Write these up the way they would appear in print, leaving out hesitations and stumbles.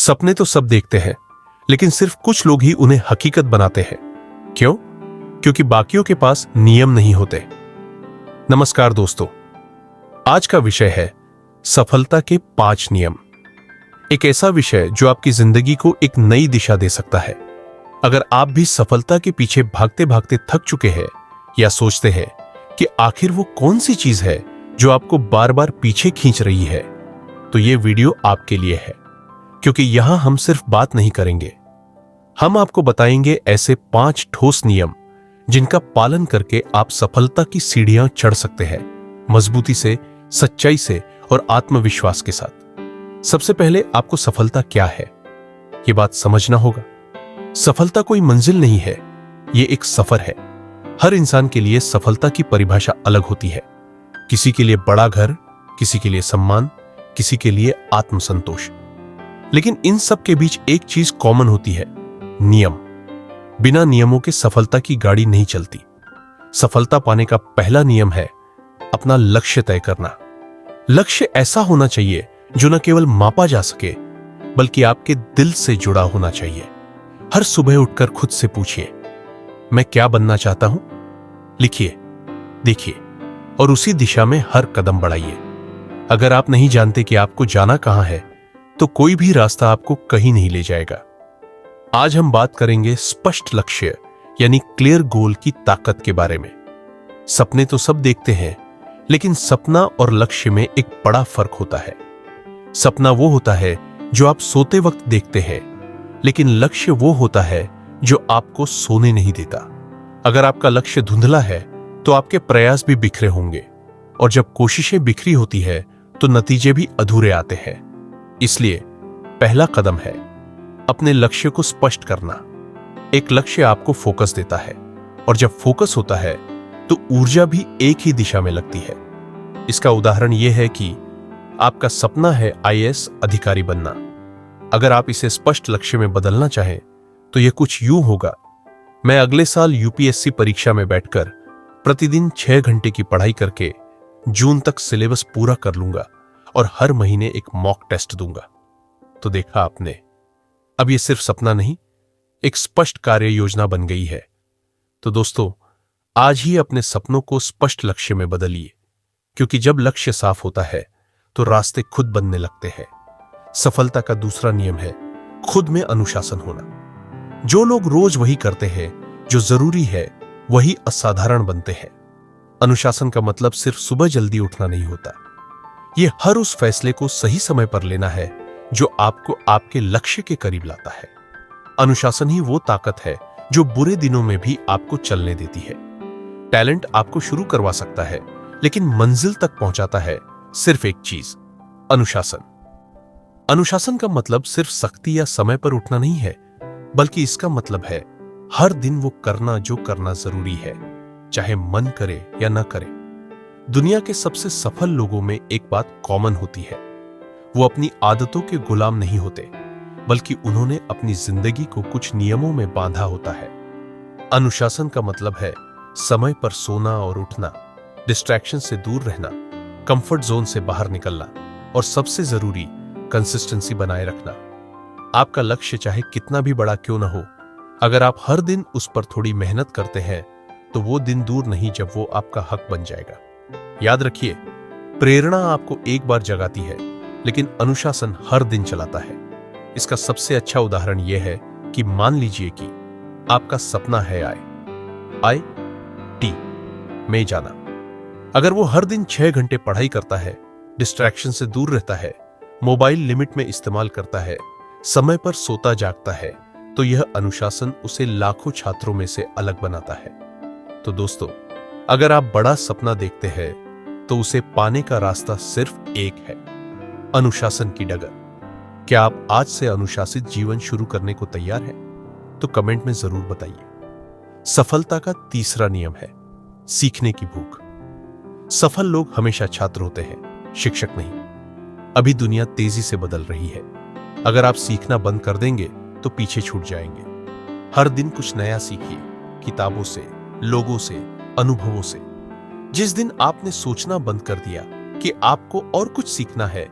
सपने तो सब देखते हैं, लेकिन सिर्फ कुछ लोग ही उन्हें हकीकत बनाते हैं। क्यों? क्योंकि बाकियों के पास नियम नहीं होते। नमस्कार दोस्तों, आज का विषय है सफलता के 5 नियम। एक ऐसा विषय जो आपकी जिंदगी को एक नई दिशा दे सकता है। अगर आप भी सफलता के पीछे भागते भागते थक चुके हैं या सोचते हैं कि आखिर वो कौन सी चीज है जो आपको बार बार पीछे खींच रही है, तो ये वीडियो आपके लिए है। क्योंकि यहां हम सिर्फ बात नहीं करेंगे, हम आपको बताएंगे ऐसे 5 ठोस नियम जिनका पालन करके आप सफलता की सीढ़ियां चढ़ सकते हैं, मजबूती से, सच्चाई से और आत्मविश्वास के साथ। सबसे पहले आपको सफलता क्या है, यह बात समझना होगा। सफलता कोई मंजिल नहीं है, यह एक सफर है। हर इंसान के लिए सफलता की परिभाषा अलग होती है। किसी के लिए बड़ा घर, किसी के लिए सम्मान, किसी के लिए आत्मसंतोष। लेकिन इन सब के बीच एक चीज कॉमन होती है, नियम। बिना नियमों के सफलता की गाड़ी नहीं चलती। सफलता पाने का पहला नियम है अपना लक्ष्य तय करना। लक्ष्य ऐसा होना चाहिए जो न केवल मापा जा सके, बल्कि आपके दिल से जुड़ा होना चाहिए। हर सुबह उठकर खुद से पूछिए, मैं क्या बनना चाहता हूं? लिखिए, देखिए और उसी दिशा में हर कदम बढ़ाइए। अगर आप नहीं जानते कि आपको जाना कहां है, तो कोई भी रास्ता आपको कहीं नहीं ले जाएगा। आज हम बात करेंगे स्पष्ट लक्ष्य यानी क्लियर गोल की ताकत के बारे में। सपने तो सब देखते हैं, लेकिन सपना और लक्ष्य में एक बड़ा फर्क होता है। सपना वो होता है जो आप सोते वक्त देखते हैं, लेकिन लक्ष्य वो होता है जो आपको सोने नहीं देता। अगर आपका लक्ष्य धुंधला है, तो आपके प्रयास भी बिखरे होंगे, और जब कोशिशें बिखरी होती है, तो नतीजे भी अधूरे आते हैं। इसलिए पहला कदम है अपने लक्ष्य को स्पष्ट करना। एक लक्ष्य आपको फोकस देता है, और जब फोकस होता है तो ऊर्जा भी एक ही दिशा में लगती है। इसका उदाहरण यह है कि आपका सपना है आईएएस अधिकारी बनना। अगर आप इसे स्पष्ट लक्ष्य में बदलना चाहें, तो यह कुछ यूं होगा, मैं अगले साल यूपीएससी परीक्षा में बैठकर प्रतिदिन 6 घंटे की पढ़ाई करके जून तक सिलेबस पूरा कर लूंगा और हर महीने एक मॉक टेस्ट दूंगा। तो देखा आपने, अब यह सिर्फ सपना नहीं, एक स्पष्ट कार्य योजना बन गई है। तो दोस्तों, आज ही अपने सपनों को स्पष्ट लक्ष्य में बदलिए, क्योंकि जब लक्ष्य साफ होता है तो रास्ते खुद बनने लगते हैं। सफलता का दूसरा नियम है खुद में अनुशासन होना। जो लोग रोज वही करते हैं जो जरूरी है, वही असाधारण बनते हैं। अनुशासन का मतलब सिर्फ सुबह जल्दी उठना नहीं होता। यह हर उस फैसले को सही समय पर लेना है जो आपको आपके लक्ष्य के करीब लाता है। अनुशासन ही वो ताकत है जो बुरे दिनों में भी आपको चलने देती है। टैलेंट आपको शुरू करवा सकता है, लेकिन मंजिल तक पहुंचाता है सिर्फ एक चीज, अनुशासन। अनुशासन का मतलब सिर्फ सख्ती या समय पर उठना नहीं है, बल्कि इसका मतलब है हर दिन वो करना जो करना जरूरी है, चाहे मन करे या न करे। दुनिया के सबसे सफल लोगों में एक बात कॉमन होती है, वो अपनी आदतों के गुलाम नहीं होते, बल्कि उन्होंने अपनी जिंदगी को कुछ नियमों में बांधा होता है। अनुशासन का मतलब है समय पर सोना और उठना, डिस्ट्रैक्शन से दूर रहना, कंफर्ट जोन से बाहर निकलना, और सबसे जरूरी कंसिस्टेंसी बनाए रखना। आपका लक्ष्य चाहे कितना भी बड़ा क्यों न हो, अगर आप हर दिन उस पर थोड़ी मेहनत करते हैं, तो वो दिन दूर नहीं जब वो आपका हक बन जाएगा। याद रखिए, प्रेरणा आपको एक बार जगाती है, लेकिन अनुशासन हर दिन चलाता है। इसका सबसे अच्छा उदाहरण यह है कि मान लीजिए कि आपका सपना है आईआईटी में जाना। अगर वो हर दिन 6 घंटे पढ़ाई करता है, डिस्ट्रैक्शन से दूर रहता है, मोबाइल लिमिट में इस्तेमाल करता है, समय पर सोता जागता है, तो यह अनुशासन उसे लाखों छात्रों में से अलग बनाता है। तो दोस्तों, अगर आप बड़ा सपना देखते हैं, तो उसे पाने का रास्ता सिर्फ एक है, अनुशासन की डगर। क्या आप आज से अनुशासित जीवन शुरू करने को तैयार हैं? तो कमेंट में जरूर बताइए। सफलता का तीसरा नियम है सीखने की भूख। सफल लोग हमेशा छात्र होते हैं, शिक्षक नहीं। अभी दुनिया तेजी से बदल रही है। अगर आप सीखना बंद कर देंगे तो पीछे छूट जाएंगे। हर दिन कुछ नया सीखिए, किताबों से, लोगों से, अनुभवों से। जिस दिन आपने सोचना बंद कर दिया कि आपको और कुछ सीखना है,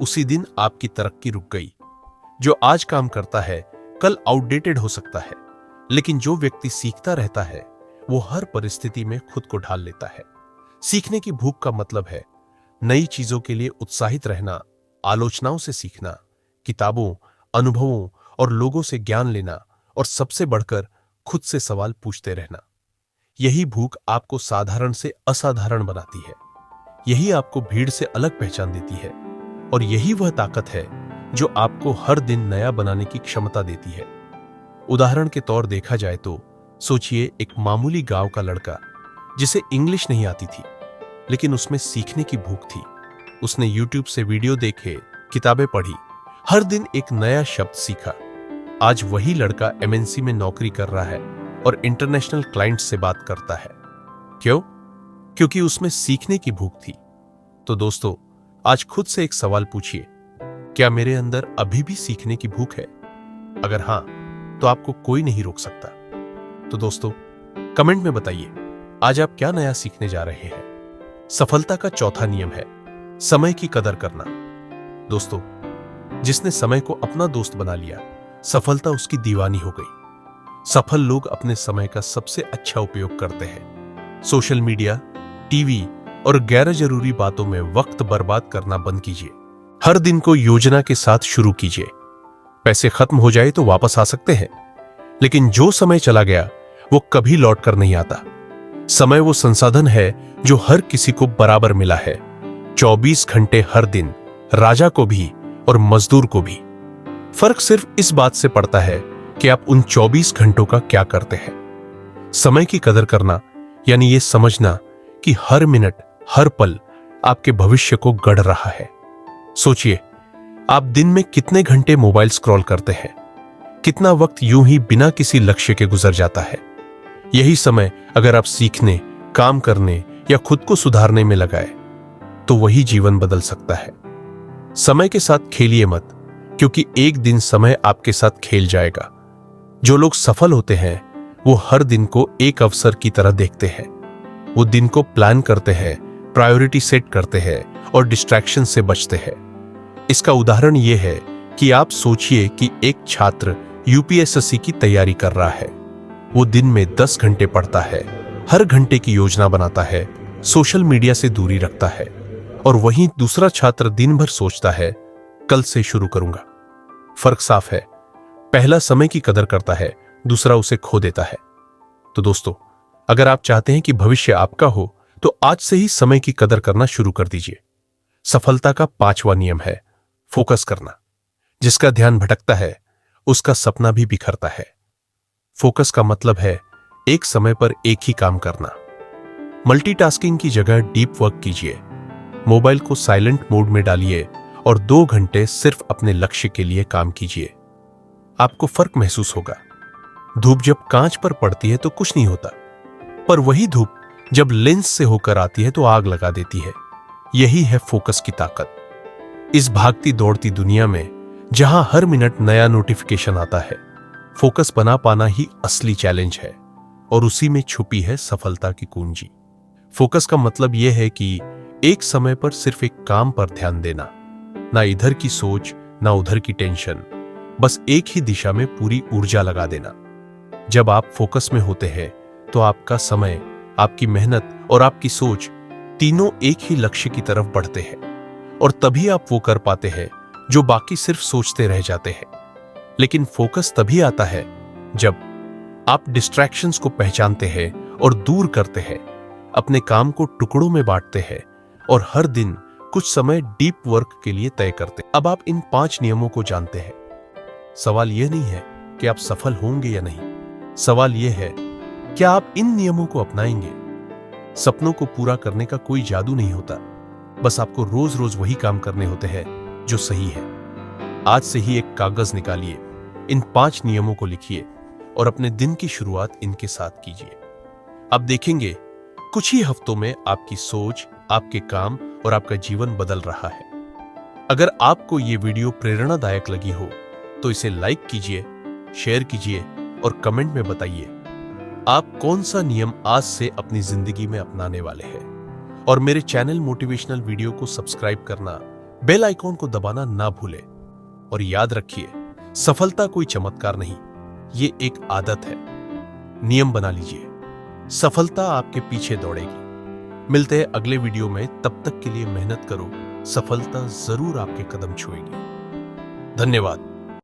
उसी दिन आपकी तरक्की रुक गई। जो आज काम करता है कल आउटडेटेड हो सकता है, लेकिन जो व्यक्ति सीखता रहता है वो हर परिस्थिति में खुद को ढाल लेता है। सीखने की भूख का मतलब है नई चीजों के लिए उत्साहित रहना, आलोचनाओं से सीखना, किताबों, अनुभवों और लोगों से ज्ञान लेना, और सबसे बढ़कर खुद से सवाल पूछते रहना। यही भूख आपको साधारण से असाधारण बनाती है। यही आपको भीड़ से अलग पहचान देती है, और यही वह ताकत है जो आपको हर दिन नया बनाने की क्षमता देती है। उदाहरण के तौर देखा जाए तो सोचिए एक मामूली गांव का लड़का जिसे इंग्लिश नहीं आती थी, लेकिन उसमें सीखने की भूख थी। उसने यूट्यूब से वीडियो देखे, किताबें पढ़ी, हर दिन एक नया शब्द सीखा। आज वही लड़का एमएनसी में नौकरी कर रहा है और इंटरनेशनल क्लाइंट्स से बात करता है। क्यों? क्योंकि उसमें सीखने की भूख थी। तो दोस्तों, आज खुद से एक सवाल पूछिए, क्या मेरे अंदर अभी भी सीखने की भूख है? अगर हां, तो आपको कोई नहीं रोक सकता। तो दोस्तों, कमेंट में बताइए आज आप क्या नया सीखने जा रहे हैं। सफलता का चौथा नियम है समय की कदर करना। दोस्तों, जिसने समय को अपना दोस्त बना लिया, सफलता उसकी दीवानी हो गई। सफल लोग अपने समय का सबसे अच्छा उपयोग करते हैं। सोशल मीडिया, टीवी और गैर जरूरी बातों में वक्त बर्बाद करना बंद कीजिए। हर दिन को योजना के साथ शुरू कीजिए। पैसे खत्म हो जाए तो वापस आ सकते हैं, लेकिन जो समय चला गया वो कभी लौट कर नहीं आता। समय वो संसाधन है जो हर किसी को बराबर मिला है, 24 घंटे हर दिन, राजा को भी और मजदूर को भी। फर्क सिर्फ इस बात से पड़ता है कि आप उन 24 घंटों का क्या करते हैं। समय की कदर करना यानी ये समझना कि हर मिनट, हर पल आपके भविष्य को गढ़ रहा है। सोचिए, आप दिन में कितने घंटे मोबाइल स्क्रॉल करते हैं, कितना वक्त यूं ही बिना किसी लक्ष्य के गुजर जाता है। यही समय अगर आप सीखने, काम करने या खुद को सुधारने में लगाए तो वही जीवन बदल सकता है। समय के साथ खेलिए मत, क्योंकि एक दिन समय आपके साथ खेल जाएगा। जो लोग सफल होते हैं वो हर दिन को एक अवसर की तरह देखते हैं। वो दिन को प्लान करते हैं, प्रायोरिटी सेट करते हैं और डिस्ट्रैक्शन से बचते हैं। इसका उदाहरण यह है कि आप सोचिए कि एक छात्र यूपीएसएससी की तैयारी कर रहा है। वो दिन में 10 घंटे पढ़ता है, हर घंटे की योजना बनाता है, सोशल मीडिया से दूरी रखता है, और वहीं दूसरा छात्र दिन भर सोचता है कल से शुरू करूंगा। फर्क साफ है, पहला समय की कदर करता है, दूसरा उसे खो देता है। तो दोस्तों, अगर आप चाहते हैं कि भविष्य आपका हो तो आज से ही समय की कदर करना शुरू कर दीजिए। सफलता का 5वां नियम है फोकस करना। जिसका ध्यान भटकता है उसका सपना भी बिखरता है। फोकस का मतलब है एक समय पर एक ही काम करना। मल्टीटास्किंग की जगह डीप वर्क कीजिए। मोबाइल को साइलेंट मोड में डालिए और 2 घंटे सिर्फ अपने लक्ष्य के लिए काम कीजिए। आपको फर्क महसूस होगा। धूप जब कांच पर पड़ती है तो कुछ नहीं होता, पर वही धूप जब लेंस से होकर आती है तो आग लगा देती है। यही है फोकस की ताकत। इस भागती दौड़ती दुनिया में जहां हर मिनट नया नोटिफिकेशन आता है, फोकस बना पाना ही असली चैलेंज है, और उसी में छुपी है सफलता की कुंजी। फोकस का मतलब यह है कि एक समय पर सिर्फ एक काम पर ध्यान देना, ना इधर की सोच ना उधर की टेंशन, बस एक ही दिशा में पूरी ऊर्जा लगा देना। जब आप फोकस में होते हैं तो आपका समय, आपकी मेहनत और आपकी सोच तीनों एक ही लक्ष्य की तरफ बढ़ते हैं, और तभी आप वो कर पाते हैं जो बाकी सिर्फ सोचते रह जाते हैं। लेकिन फोकस तभी आता है जब आप डिस्ट्रैक्शंस को पहचानते हैं और दूर करते हैं, अपने काम को टुकड़ों में बांटते हैं और हर दिन कुछ समय डीप वर्क के लिए तय करते हैं। अब आप इन 5 नियमों को जानते हैं। सवाल यह नहीं है कि आप सफल होंगे या नहीं, सवाल यह है क्या आप इन नियमों को अपनाएंगे। सपनों को पूरा करने का कोई जादू नहीं होता, बस आपको रोज रोज वही काम करने होते हैं जो सही है। आज से ही एक कागज निकालिए, इन 5 नियमों को लिखिए और अपने दिन की शुरुआत इनके साथ कीजिए। आप देखेंगे कुछ ही हफ्तों में आपकी सोच, आपके काम और आपका जीवन बदल रहा है। अगर आपको ये वीडियो प्रेरणादायक लगी हो तो इसे लाइक कीजिए, शेयर कीजिए और कमेंट में बताइए आप कौन सा नियम आज से अपनी जिंदगी में अपनाने वाले हैं। और मेरे चैनल मोटिवेशनल वीडियो को सब्सक्राइब करना, बेल आइकॉन को दबाना ना भूलें। और याद रखिए, सफलता कोई चमत्कार नहीं, ये एक आदत है। नियम बना लीजिए, सफलता आपके पीछे दौड़ेगी। मिलते हैं अगले वीडियो में, तब तक के लिए मेहनत करो, सफलता जरूर आपके कदम छुएगी। धन्यवाद।